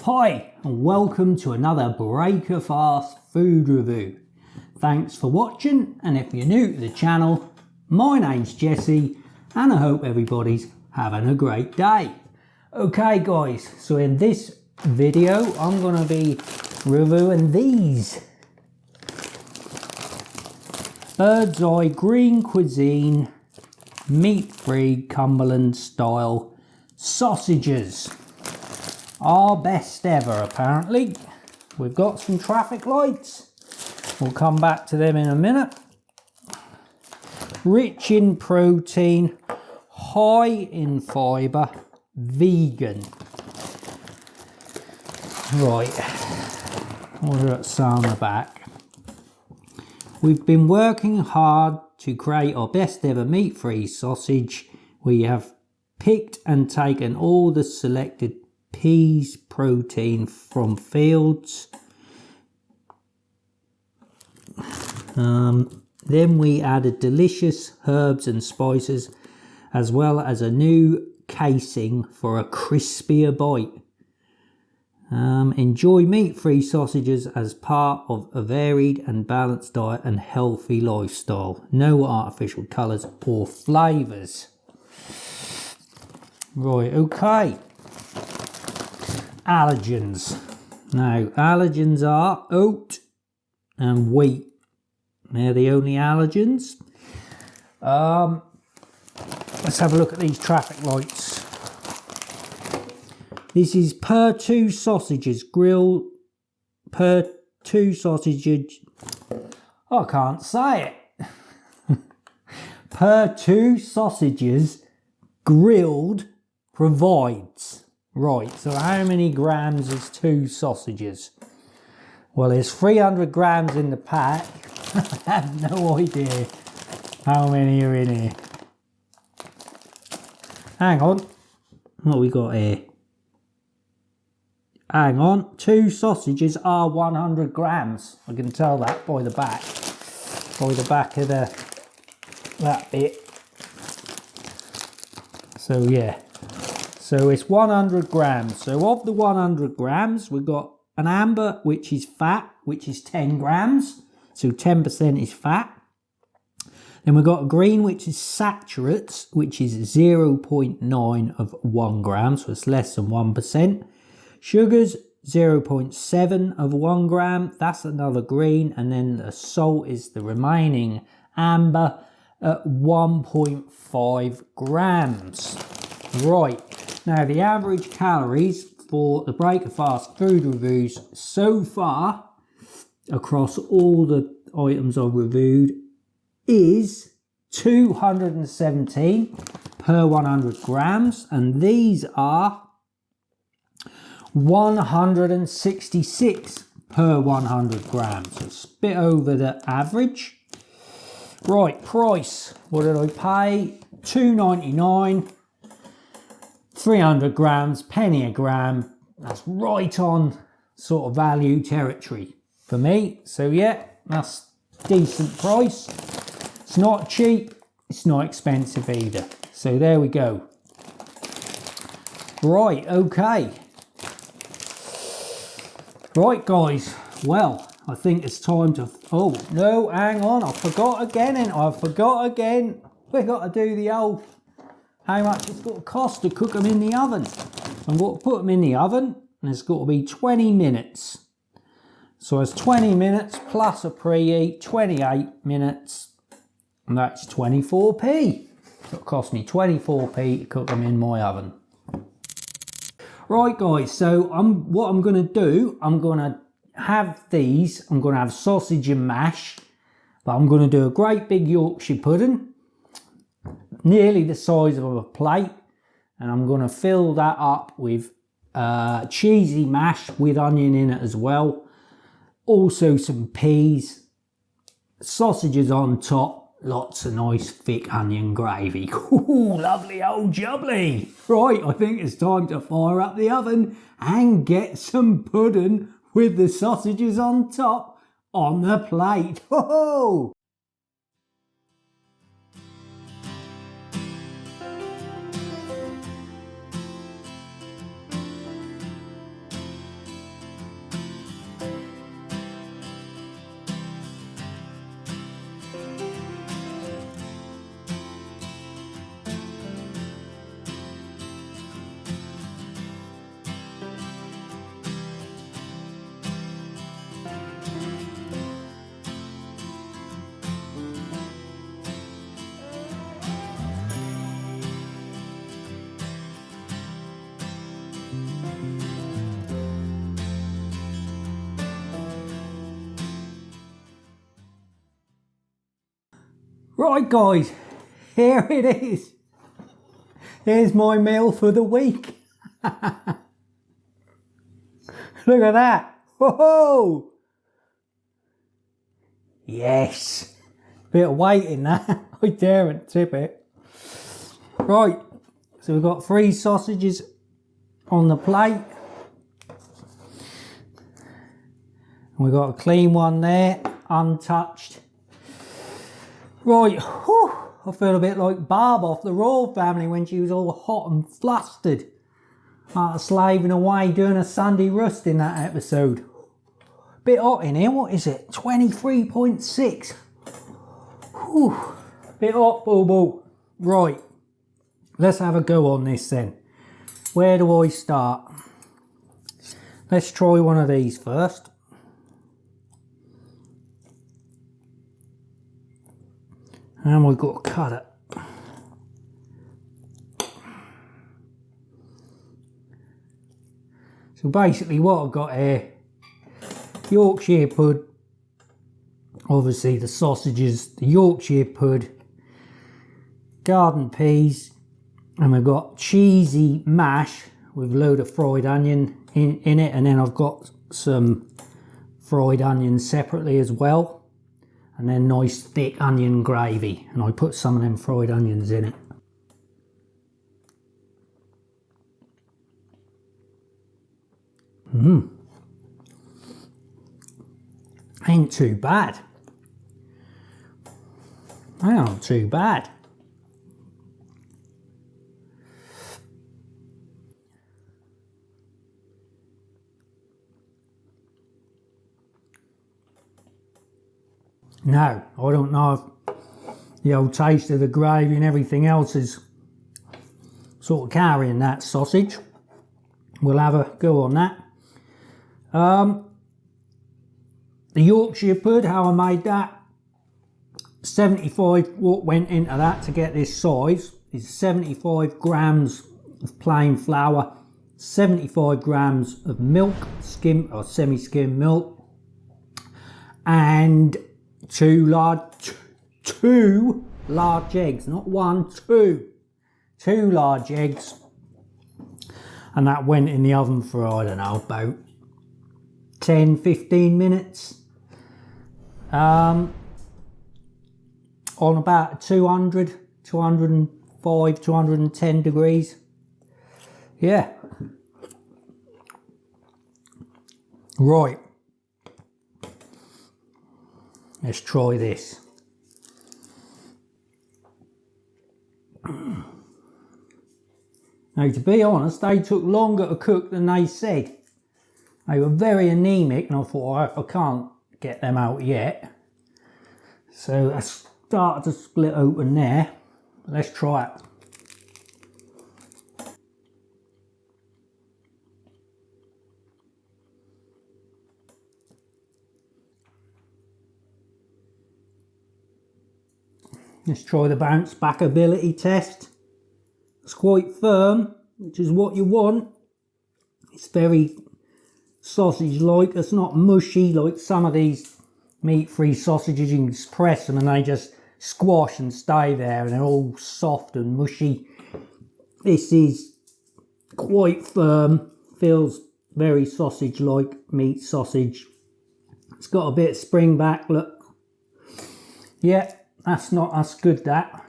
Hi and welcome to another Breaker Fast food review. Thanks for watching, and if you're new to the channel, my name's Jesse and I hope everybody's having a great day. Okay guys, so in this video I'm going to be reviewing these Bird's Eye Green Cuisine meat-free Cumberland style sausages. Our best ever apparently. We've got some traffic lights, we'll come back to them in a minute. Rich in protein, high in fibre, vegan. Right, what does it say on the back? We've been working hard to create our best ever meat-free sausage. We have picked and taken all the selected peas protein from fields. Then we added delicious herbs and spices, as well as a new casing for a crispier bite. Enjoy meat-free sausages as part of a varied and balanced diet and healthy lifestyle. No artificial colours or flavours. Right, okay. Allergens. Now, allergens are oat and wheat. They're the only allergens. Let's have a look at these traffic lights. This is per 2 sausages grilled, per 2 sausages, I can't say it. Per 2 sausages grilled provides. Right, so how many grams is 2 sausages? Well, there's 300 grams in the pack. I have no idea how many are in here. Hang on, what we got here? Hang on, 2 sausages are 100 grams. I can tell that by the back of that bit. So yeah. So it's 100 grams. So of the 100 grams, we've got an amber, which is fat, which is 10 grams. So 10% is fat. Then we've got a green, which is saturates, which is 0.9 of 1 gram. So it's less than 1%. Sugars, 0.7 of 1 gram. That's another green. And then the salt is the remaining amber at 1.5 grams. Right. Now, the average calories for the Breaker Fast food reviews so far, across all the items I've reviewed, is 217 per 100 grams. And these are 166 per 100 grams. So it's a bit over the average. Right, price. What did I pay? $2.99. 300 grams, penny a gram. That's right on sort of value territory for me. So yeah, that's decent price. It's not cheap, it's not expensive either. So there we go. Right, okay. Right guys, well, I think it's time to, oh no, hang on, I forgot again. We got to do the old, how much it's got to cost to cook them in the oven. So I'm going to put them in the oven, and it's got to be 20 minutes. So it's 20 minutes plus a preheat, 28 minutes, and that's 24p. So it cost me 24p to cook them in my oven. Right guys, so what I'm going to do, I'm going to have these, I'm going to have sausage and mash, but I'm going to do a great big Yorkshire pudding, nearly the size of a plate, and I'm going to fill that up with cheesy mash with onion in it as well, also some peas, sausages on top, lots of nice thick onion gravy. Ooh, lovely old jubbly. Right, I think it's time to fire up the oven and get some pudding with the sausages on top on the plate. Ho-ho! Right guys, here it is. Here's my meal for the week. Look at that. Whoa! Yes. Bit of weight in that. I daren't tip it. Right, so we've got 3 sausages on the plate. And we've got a clean one there, untouched. Right, whew, I feel a bit like Barb off the Royal Family when she was all hot and flustered after slaving away doing a Sunday roast in that episode. Bit hot in here, what is it? 23.6. Whew, bit hot, boo-boo. Right, let's have a go on this then. Where do I start? Let's try one of these first. And we've got to cut it. So basically what I've got here, Yorkshire pud, obviously the sausages, the Yorkshire pud, garden peas, and we've got cheesy mash with a load of fried onion in it, and then I've got some fried onions separately as well. And then nice thick onion gravy, and I put some of them fried onions in it. Ain't too bad. Ain't too bad. Now, I don't know if the old taste of the gravy and everything else is sort of carrying that sausage. We'll have a go on that. The Yorkshire pud, how I made that, 75, what went into that to get this size is 75 grams of plain flour, 75 grams of milk, skim or semi-skim milk, and two large eggs, not 1, 2 large eggs, and that went in the oven for, I don't know, about 10-15 minutes on about 205, 210 degrees. Yeah, right, let's try this. Now, to be honest, they took longer to cook than they said. They were very anemic, and I thought, I can't get them out yet. So I started to split open there. Let's try it. Let's try the bounce back ability test. It's quite firm, which is what you want. It's very sausage-like. It's not mushy like some of these meat-free sausages. You can just press them and they just squash and stay there, and they're all soft and mushy. This is quite firm, feels very sausage-like, meat sausage. It's got a bit of spring back, look. Yeah, that's good, that.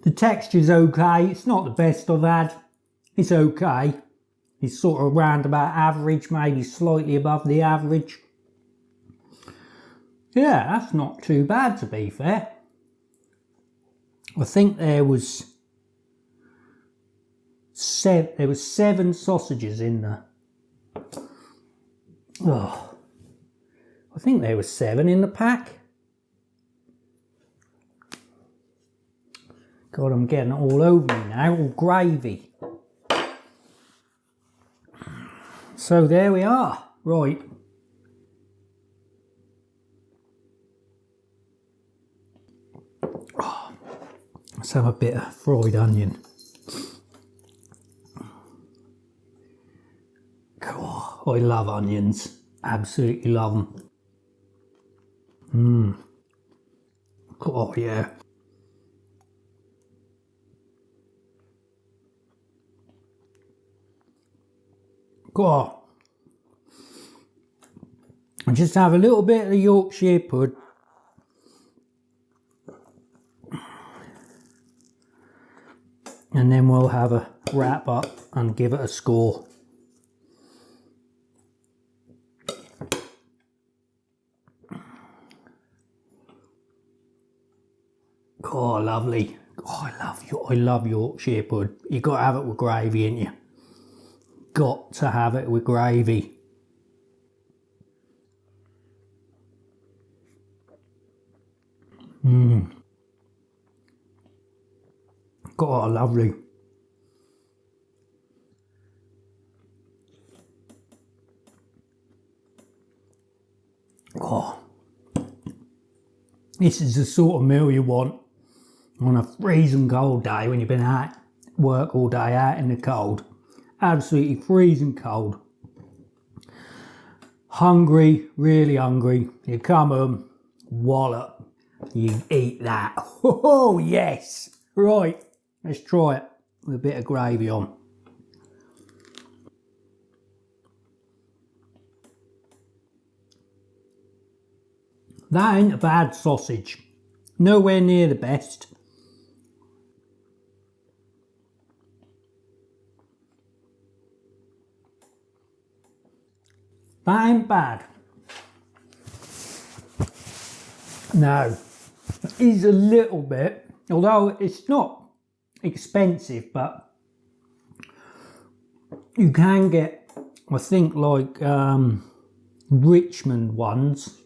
The texture's okay, it's not the best I've had. It's okay. It's sort of round about average, maybe slightly above the average. Yeah, that's not too bad, to be fair. I think there was 7 sausages in there. Oh, I think there was 7 in the pack. God, I'm getting it all over me now, all gravy. So there we are. Right. Oh, let's have a bit of fried onion. I love onions. Absolutely love them. Oh yeah. God. I just have a little bit of the Yorkshire pud. And then we'll have a wrap up and give it a score. Oh, lovely. Oh, I love Yorkshire pud. You got to have it with gravy, ain't you? Got to have it with gravy. God, lovely. Oh, this is the sort of meal you want on a freezing cold day when you've been at work all day out in the cold. Absolutely freezing cold. Hungry, really hungry. You come home, wallop, you eat that. Oh, yes. Right, let's try it with a bit of gravy on. That ain't a bad sausage. Nowhere near the best. That ain't bad. No, it is a little bit, although it's not expensive, but you can get, I think, like Richmond ones.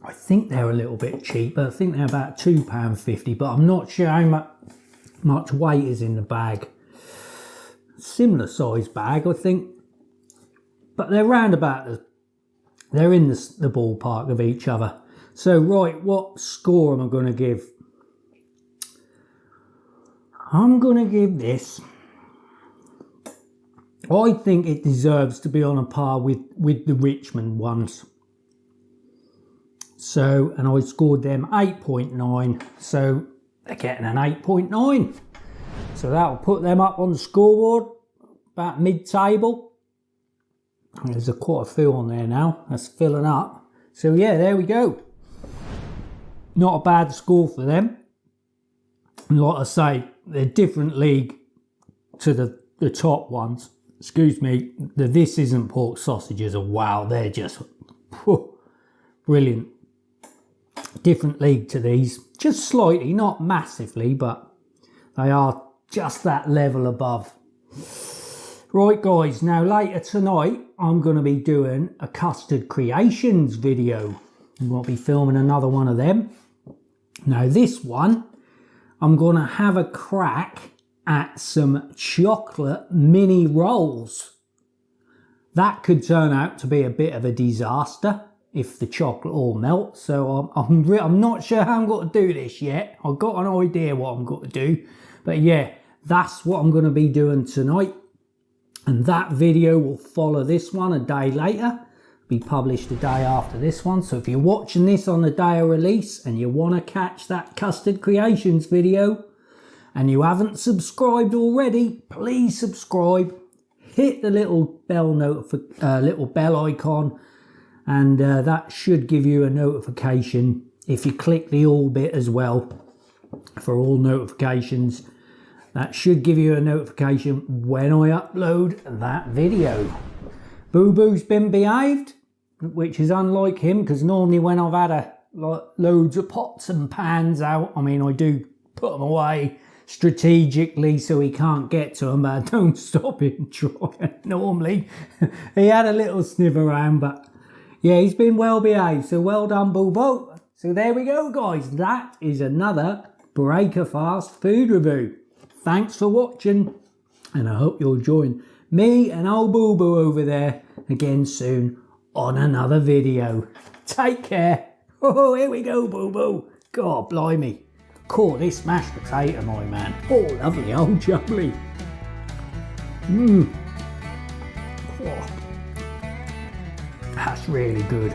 I think they're a little bit cheaper. I think they're about £2.50, but I'm not sure how much weight is in the bag. Similar size bag, I think, but they're round about they're in the ballpark of each other. So, right, what score am I going to give? I'm going to give this, I think it deserves to be on a par with the Richmond ones. So, and I scored them 8.9, so they're getting an 8.9. So that'll put them up on the scoreboard, about mid-table. There's quite a few on there now, that's filling up. So yeah, there we go. Not a bad score for them. And like I say, they're different league to the top ones. Excuse me, the This Isn't Pork sausages are wow, they're just brilliant. Different league to these, just slightly, not massively, but they are just that level above. Right guys, now later tonight I'm going to be doing a custard creations video. I'm going to be filming another one of them. Now this one, I'm going to have a crack at some chocolate mini rolls. That could turn out to be a bit of a disaster if the chocolate all melts. So I'm not sure how I'm going to do this yet. I've got an idea what I'm going to do. But yeah, that's what I'm going to be doing tonight. And that video will follow this one a day later. Be published a day after this one. So if you're watching this on the day of release and you want to catch that custard creations video and you haven't subscribed already, please subscribe. Hit the little bell icon. And that should give you a notification if you click the all bit as well for all notifications. That should give you a notification when I upload that video. Boo Boo's been behaved, which is unlike him, because normally when I've had loads of pots and pans out, I mean, I do put them away strategically so he can't get to them, but I don't stop him trying normally. He had a little sniff around, but yeah, he's been well behaved, so well done, Boo Boo. So there we go, guys. That is another Breaker Fast food review. Thanks for watching, and I hope you'll join me and old Boo Boo over there again soon on another video. Take care. Oh, here we go, Boo Boo. God blimey. Caught this mashed potato, my man. Oh, lovely old jubbly. Oh, that's really good.